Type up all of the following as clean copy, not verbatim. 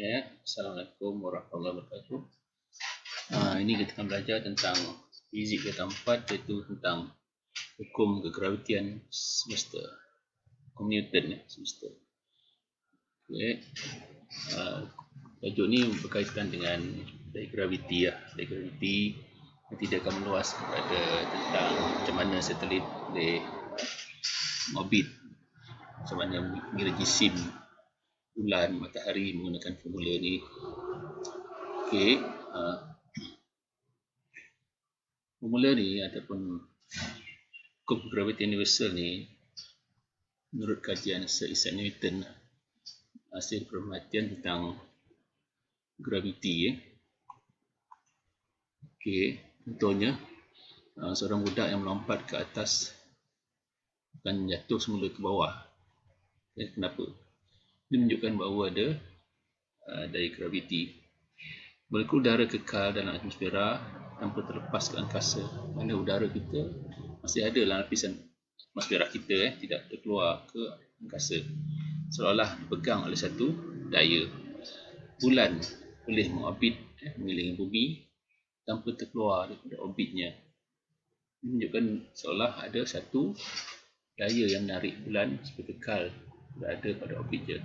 Ya, Assalamualaikum warahmatullahi wabarakatuh. Ini kita akan belajar tentang fizik kata 4, iaitu tentang hukum kegravitian semesta, hukum Newton semesta. Okay. Tajuk ni berkaitan dengan dari graviti Dari graviti nanti dia akan meluas kepada tentang macam mana satelit boleh orbit, macam mana mengira jisim bulan, matahari menggunakan formula ni. Okey, formula ni ataupun hukum graviti universal ni menurut kajian Sir Isaac Newton, hasil perhatian tentang graviti. Okey, contohnya seorang budak yang melompat ke atas akan jatuh semula ke bawah. Kenapa? Ini menunjukkan bahawa ada daya graviti. Molekul udara kekal dalam atmosfera tanpa terlepas ke angkasa. Mana udara kita masih ada dalam lapisan atmosfera kita, tidak terkeluar ke angkasa, seolah-olah dipegang oleh satu daya. Bulan boleh mengorbit mengelilingi bumi tanpa terkeluar daripada orbitnya. Ini menunjukkan seolah ada satu daya yang menarik bulan supaya kekal berada pada orbitnya.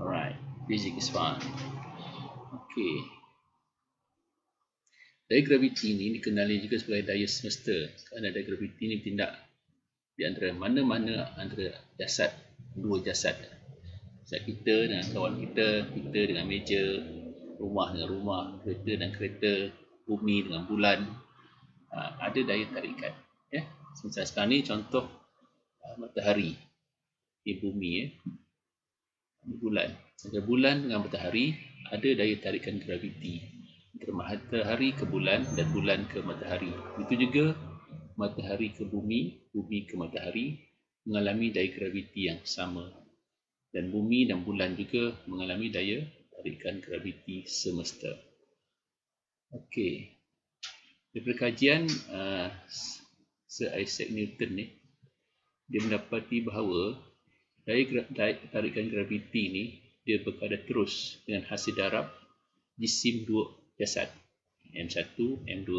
Alright, physics is fun. Okey. Daya graviti ini dikenali juga sebagai daya semesta kerana daya graviti ini bertindak di antara mana-mana antara jasad, dua jasad. Jasad kita dengan kawan kita, kita dengan meja, rumah dengan rumah, kereta dan kereta, bumi dengan bulan. Ada daya tarikan. Semisal sekarang ni contoh matahari di bumi, bulan. Antara bulan dengan matahari ada daya tarikan graviti antara matahari ke bulan dan bulan ke matahari. Itu juga matahari ke bumi, bumi ke matahari mengalami daya graviti yang sama, dan bumi dan bulan juga mengalami daya tarikan graviti semesta. Okey, daripada kajian Sir Isaac Newton ni, dia mendapati bahawa daya tarikan graviti ni dia berkadar terus dengan hasil darab jisim dua jasad, M1, M2,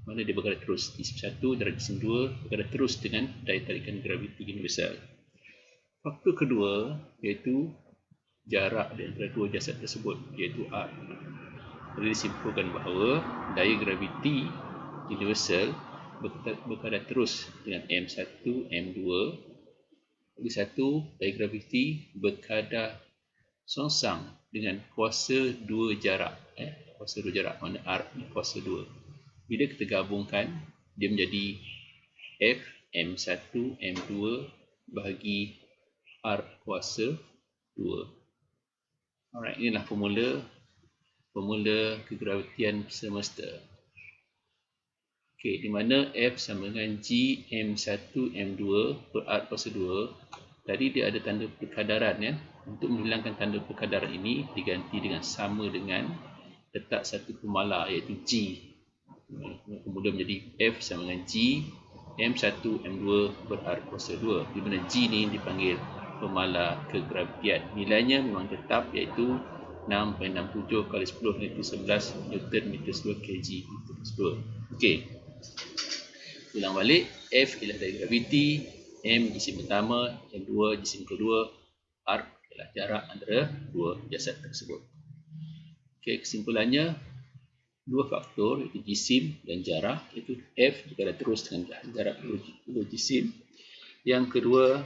mana dia berkadar terus. Jisim 1 darab jisim 2 berkadar terus dengan daya tarikan graviti universal. Faktor kedua iaitu jarak di antara dua jasad tersebut, iaitu R. Jadi disimpulkan bahawa daya graviti universal berkadar terus dengan M1, M2. Lagi satu, daya graviti berkadar songsang dengan kuasa dua jarak. Kuasa dua jarak, mana R kuasa 2. Bila kita gabungkan, dia menjadi F M1 M2 bahagi R kuasa 2. Alright, inilah formula kegravitian semesta. Okey, di mana F sama dengan G M1 M2 per R kuasa 2. Tadi dia ada tanda perkadaran, Untuk menghilangkan tanda perkadaran ini diganti dengan sama dengan letak satu pemala, iaitu G. Kemudian menjadi F sama dengan G M1 M2 per R kuasa 2, di mana G ni dipanggil pemala kegravitian. Nilainya memang tetap, iaitu 6.67 kali 10 Newton 11 Newton meter 2 kg meter 2. Okey, ulang balik. F ialah daya graviti, M jisim pertama, M2 jisim kedua, R ialah jarak antara dua jasad tersebut. Okey, kesimpulannya dua faktor, iaitu jisim dan jarak, iaitu F berkadar terus dengan jarak dua jisim. Yang kedua,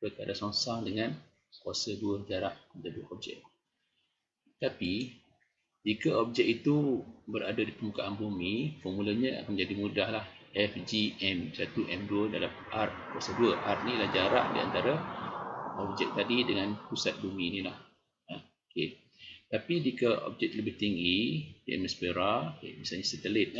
berkadar songsang dengan kuasa dua jarak antara dua objek. Tapi jika objek itu berada di permukaan bumi, formulanya akan menjadi mudahlah. Fg M1 M2 dalam R kuasa 2. R ni adalah jarak di antara objek tadi dengan pusat bumi inilah. Okey. Tapi jika objek lebih tinggi di atmosfera, misalnya satelit,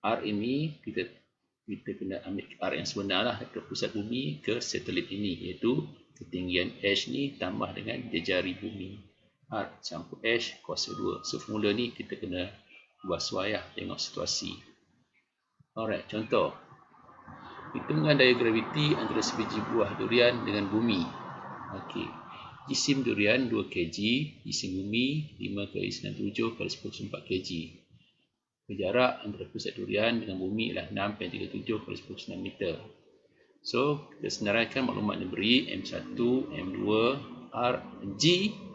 R ini kita kena ambil R yang sebenarlah ke pusat bumi ke satelit ini, iaitu ketinggian H ni tambah dengan jejari bumi. R campur H kuasa 2. So formula ni kita kena buat sesuai, tengok situasi. Alright, contoh. Hitungan daya graviti antara sebiji buah durian dengan bumi. Okey. Jisim durian 2 kg, jisim bumi 5 kali 97 kali 10 4 kg. Jarak antara pusat durian dengan bumi ialah 6.37 kali 10 meter. So, kita senaraikan maklumat yang diberi M1, M2, R, G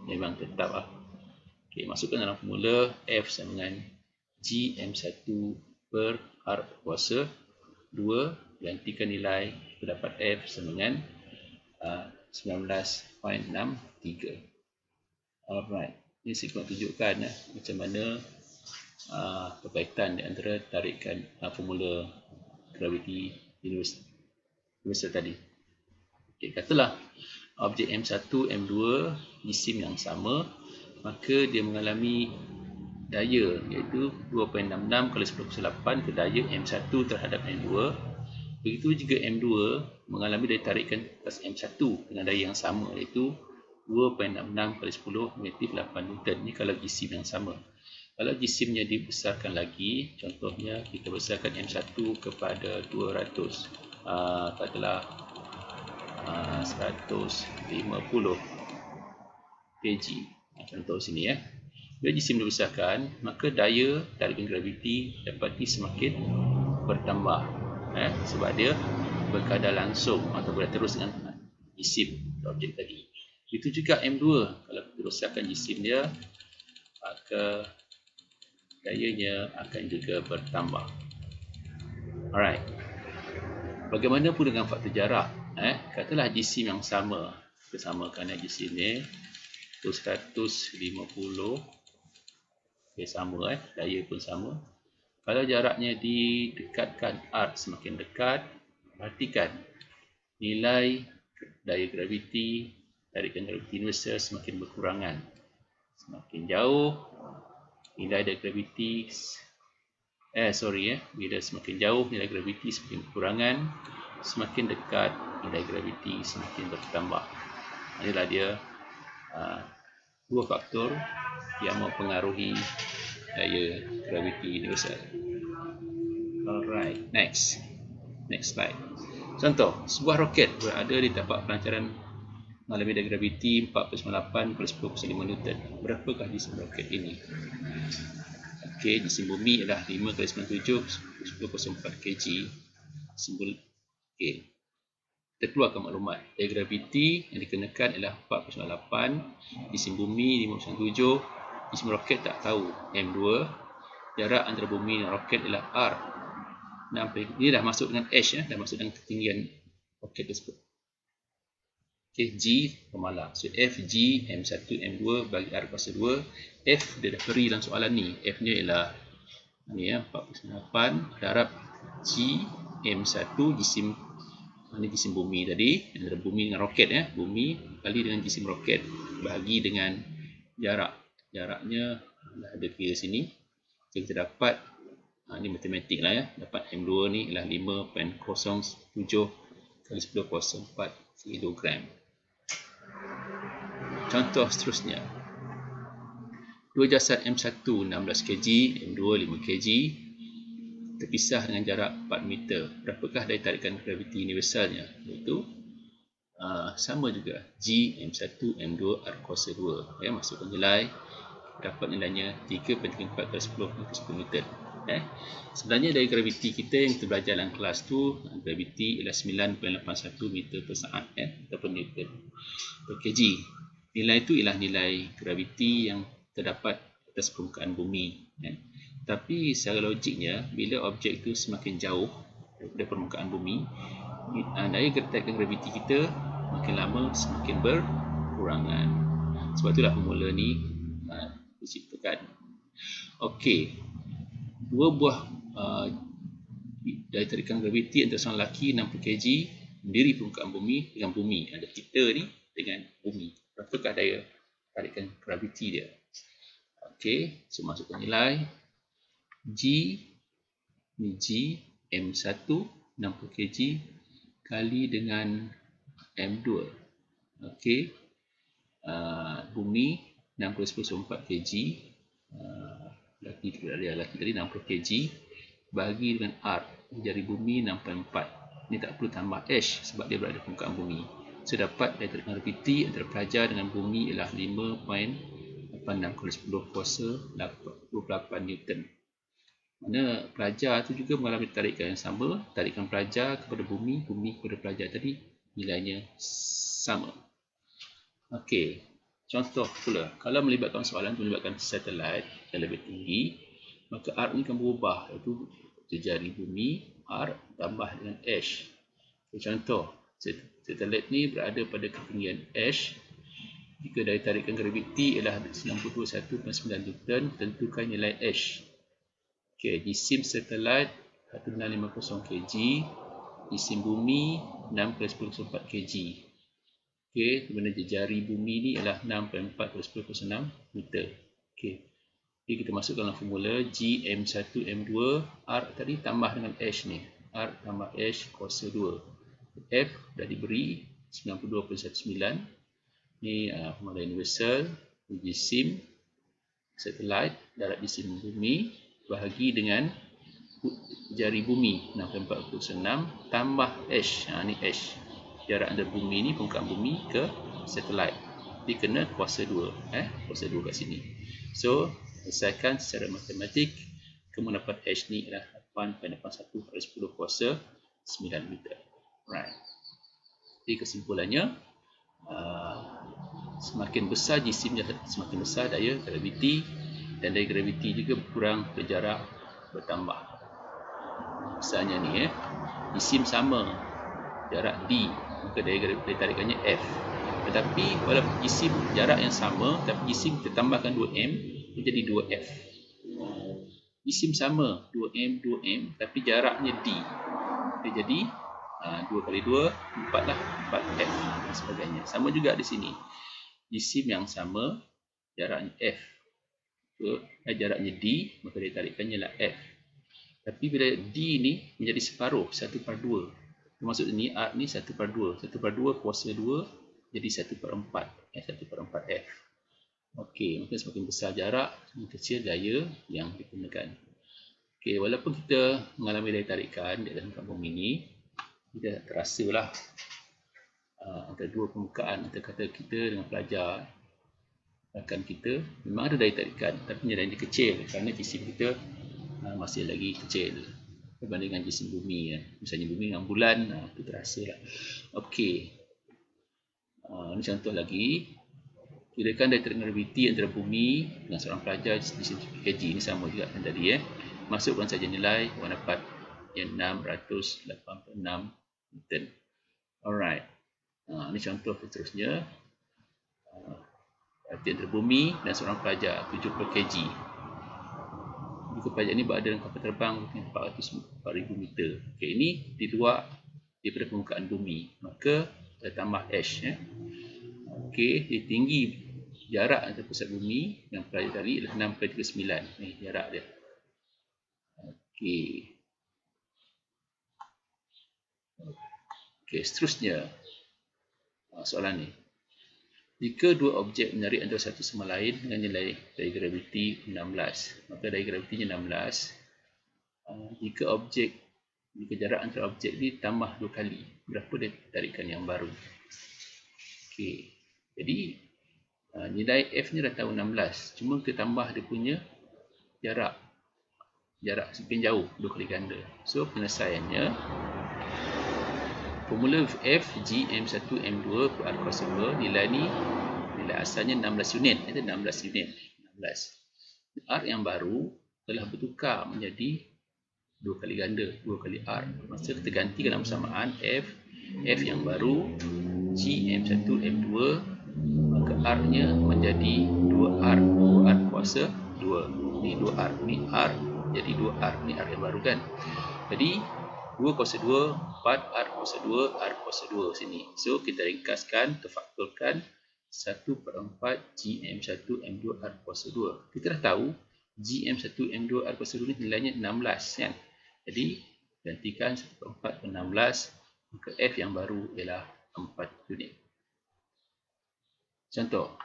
memang tetap lah. Okay, masukkan dalam formula F sama dengan G M1 per R kuasa 2, gantikan nilai, kita dapat F sama dengan 19.63. Alright, ini saya nak tunjukkan macam mana berkaitan di antara tarikan formula graviti universal tadi. Okay, katalah objek M1, M2 jisim yang sama, maka dia mengalami daya iaitu 2.66 kali 10 ke daya M1 terhadap M2. Begitu juga M2 mengalami daya tarikan atas M1 dengan daya yang sama iaitu 2.66 kali 10 negatif 8 Newton. Ini kalau jisim yang sama. Kalau jisimnya dibesarkan lagi, contohnya kita besarkan M1 kepada 200, katalah 150 kg. Contoh sini ya. Bila jisim dibesarkan, maka daya tarikan graviti dapati semakin bertambah. Sebab dia berkadar langsung atau berada terus dengan jisim objek tadi. Itu juga M2. Kalau kita besarkan jisim dia, maka dayanya akan juga bertambah. Alright. Bagaimana pun dengan faktor jarak? Katalah jisim yang sama. Kita samakan jisim ni 150. Okay, sama daya pun sama. Kalau jaraknya didekatkan R semakin dekat, perhatikan nilai daya graviti, tarikan graviti universal semakin berkurangan. Semakin jauh nilai daya graviti bila semakin jauh nilai graviti semakin berkurangan, semakin dekat nilai graviti semakin bertambah. Inilah dia dua faktor yang mempengaruhi daya graviti universal. Alright, next slide. Contoh, sebuah roket berada di tapak pelancaran mengalami daya graviti 4.98 per 10.5 Newton. Berapakah jisim roket ini? Okey, jisim bumi ialah 5 kali 97 10.4 kg. Simbol okey. Kita keluarkan maklumat. Daya graviti yang dikenakan ialah 4.98, jisim bumi 5.7, jisim roket tak tahu M2. Jarak antara bumi dan roket ialah R. Ini dah masuk dengan H dah masuk dengan ketinggian roket tersebut. Okay, G pemalang. So F, G, M1, M2 bagi R kuasa 2. F dia dah beri dalam soalan ni. F nya ialah ni 4.8 darab G, M1 jisim jisim bumi tadi, antara bumi dengan roket bumi kali dengan jisim roket bagi dengan jarak. Jaraknya ada kira sini. So, kita dapat ini matematik lah dapat M2 ni ialah 5.07 kali 10 kuasa 4 kg. Contoh seterusnya. Dua jasad M1 16 kg, M2 5 kg terpisah dengan jarak 4 meter. Berapakah daya tarikan graviti universalnya? Iaitu sama juga G M1 M2 R kuasa 2. Masukkan nilai, dapat nilainya 3.4 kali 10 Newton. Sebenarnya daya graviti kita yang kita belajar dalam kelas tu, graviti ialah 9.81 meter per saat ataupun Newton per kg. Nilai itu ialah nilai graviti yang terdapat atas permukaan bumi. Tapi secara logiknya, bila objek itu semakin jauh daripada permukaan bumi, daya tarikan graviti kita makin lama semakin berkurangan. Sebab itulah formula ni diciptakan. Okey, dua buah daya tarikan graviti antara seorang lelaki 60 kg mendiri permukaan bumi dengan bumi. Ada kita ni dengan bumi. Berapakah daya tarikan graviti dia? Okey, so masukkan nilai G ni G M1 60 kg kali dengan M2. Okey, bumi 60.4 kg, lelaki tadi 60 kg bagi dengan R, jari bumi 6.4. Ini tak perlu tambah H sebab dia berada di permukaan bumi. saya dapat daya tarik graviti antara pelajar dengan bumi ialah 5.86 kali 10 kuasa 28 Newton. Mana pelajar tu juga mengalami tarikan yang sama, tarikan pelajar kepada bumi, bumi kepada pelajar tadi nilainya sama. Okey, contoh pula, kalau melibatkan soalan melibatkan satelit yang lebih tinggi, maka arc ni akan berubah, iaitu jejari bumi, arc tambah dengan H. Okay, contoh, satelit ni berada pada ketinggian H. Jika daya tarikan graviti ialah 91.9 Newton, tentukan nilai H. Okey, jisim satelit 1650 kg, jisim bumi 6/10 kg. Okey, kemudian jejari bumi ni ialah 6.4/10 meter. Okey. Jadi kita masuk dalam formula Gm1m2 R tadi tambah dengan H ni. R tambah H kuasa 2. F dah diberi 92.19. Ni formula universal jisim satelit darat jisim bumi bahagi dengan jari bumi 6.4/6 tambah H. Ni H. Jarak antara bumi ni, permukaan bumi ke satelit. Jadi kena kuasa 2. Kuasa 2 kat sini. So, selesaikan secara matematik, kamu dapat H ni adalah 8.81 kali 10 kuasa 9 meter. Right. Jadi kesimpulannya, semakin besar jisimnya, semakin besar daya graviti, dan daya graviti juga berkurang ke jarak bertambah. Misalnya ni jisim sama jarak D, maka daya tarikannya F. Tetapi walaupun jisim jarak yang sama, tapi jisim kita tambahkan 2m, dia jadi 2F. Jisim sama 2m 2m, tapi jaraknya D, dia jadi 2 kali 2 4 lah, 4F dan sebagainya. Sama juga di sini, jisim yang sama jaraknya F, jaraknya D, maka daya tarikannya lah F. Tapi bila D ni menjadi separuh, 1/2, maksud ni R ni 1/2, 1/2 kuasa 2 jadi 1/4, 1/4F. Okey, maka semakin besar jarak, semakin kecil daya yang digunakan. Okey, walaupun kita mengalami daya tarikan di dalam bumi ini, kita terasalah antara dua permukaan, antara kata kita dengan pelajar, rakan kita, memang ada daya tarikan, tapi nilainya kecil kerana jisim kita masih lagi kecil berbanding dengan jisim bumi. Misalnya bumi dengan bulan, itu terasa lah. Okey, ini contoh lagi. Kirakan daya tarik graviti antara bumi dengan seorang pelajar di sini kg. Ini sama juga dengan tadi. Masukkan saja nilai, awak dapat yang 686 Newton. Alright. Ini contoh seterusnya. Antara bumi dan seorang pelajar 70 kg. Jika pelajar ini berada dalam kapal terbang 4,000 meter. Okey, ini di luar daripada permukaan bumi, maka kita tambah H. Okey, di tinggi jarak antara pusat bumi dan pelajar tadi adalah 6.39. Ni jarak dia. Okey. Okey, seterusnya soalan ni. Jika dua objek menarik antara satu sama lain dengan nilai daya graviti 16, maka daya gravitinya 16. Jika jarak antara objek ni tambah 2 kali, berapa daya tarikan yang baru? Okey. Jadi nilai F ni dah tahu 16, cuma kita tambah dia punya jarak semakin jauh, 2 kali ganda. So penyelesaiannya, formula F Gm1m2 per R kuasa 2, nilai asalnya 16 unit, itu 16 unit. 16. R yang baru telah bertukar menjadi 2 kali ganda, 2 kali R. Masa kita gantikan persamaan F yang baru Gm1m2, maka R nya menjadi 2R, 2R kuasa 2. Ni 2R, ni R, jadi 2R, ni R yang baru kan. Jadi 2 kuasa 2, 4 R kuasa 2, R kuasa 2 sini. So kita ringkaskan, terfaktorkan 1/4 Gm1m2 R kuasa 2. Kita dah tahu Gm1m2 R kuasa 2 ni nilainya 16 kan. Jadi gantikan 1/4 per 16, maka F yang baru ialah 4 unit. Contoh,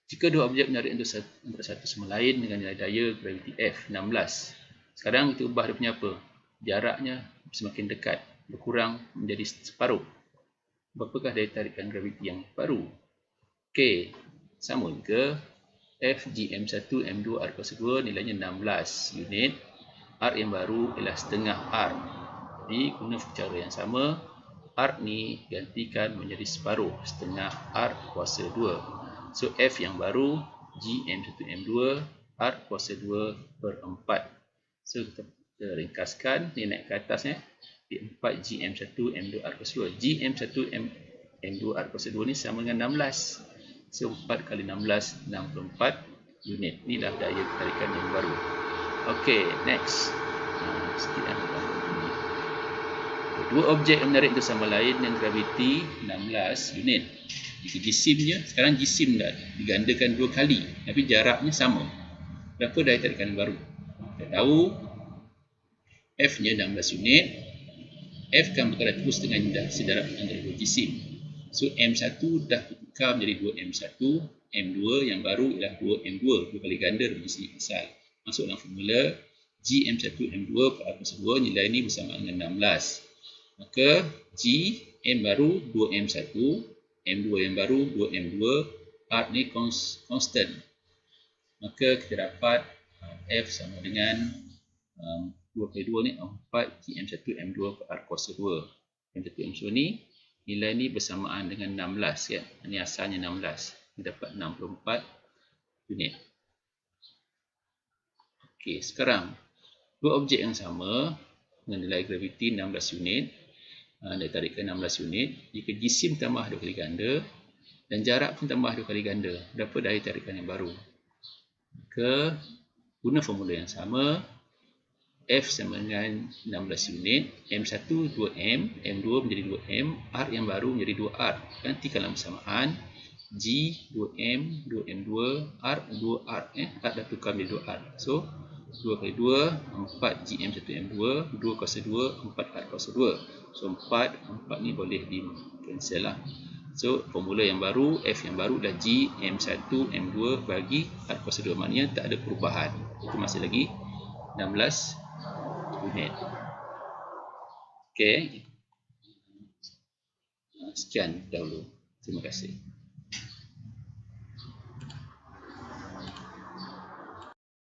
jika dua objek menarik antara satu sama lain dengan nilai daya graviti F 16. Sekarang kita ubah dia punya apa? Jaraknya semakin dekat, berkurang menjadi separuh. Berapakah daya tarikan graviti yang baru? Okey, sama ke F GM1 M2 R kuasa 2 nilainya 16 unit. R yang baru ialah setengah R. Jadi guna cara yang sama, R ni gantikan menjadi separuh, setengah R kuasa 2. So F yang baru GM1 M2 R kuasa 2 per 4. So kita ringkaskan, ni naik ke atas di 4 GM1 M2 R kuasa 2. GM1 M2 R kuasa 2 ni sama dengan 16. So 4 kali 16, 64 unit. Inilah daya tarikan yang baru. Okey, next. Sikit dua objek yang menarik itu sama lain dengan graviti 16 unit. Jika jisimnya, sekarang jisim dah digandakan 2 kali, tapi jaraknya sama. Berapa daya tarikan yang baru? Kita tahu F-nya 16 unit. F kan berkala terus dengan sedarat antara dua jisim. So M1 dah bertukar menjadi 2M1, M2 yang baru ialah 2M2, 2 kali ganda dari sini asal. Masuk dalam formula GM1 M2 per R kuasa 2, nilai ini bersama dengan 16. Maka G M baru 2M1, M2 yang baru 2M2, R ni constant. Maka kita dapat F sama dengan 2 kali 2 ni 4 GM1 M2 per R kuasa 2. M1 M2 ni nilai ni bersamaan dengan 16 ya. Ini asalnya 16. Kita dapat 64 unit. Okey, sekarang dua objek yang sama dengan nilai graviti 16 unit, daya tarikan 16 unit, jika jisim tambah 2 kali ganda dan jarak pun tambah 2 kali ganda, berapa daya tarikan yang baru? Maka guna formula yang sama, F sama dengan 16 unit, M1 2M, M2 menjadi 2M, R yang baru menjadi 2R. Gantikanlah bersamaan, G 2M, 2M2, R 2R. R dah tukar menjadi 2R. So 2 kali 2, 4 GM1M2, 2 kuasa 2, 4 R kuasa 2. So 4 ni boleh di cancel lah. So formula yang baru, F yang baru dah GM1 M2 bagi R kuasa 2. Maknanya tak ada perubahan. Itu masih lagi 16 unit. Okey. Sekian dahulu. Terima kasih.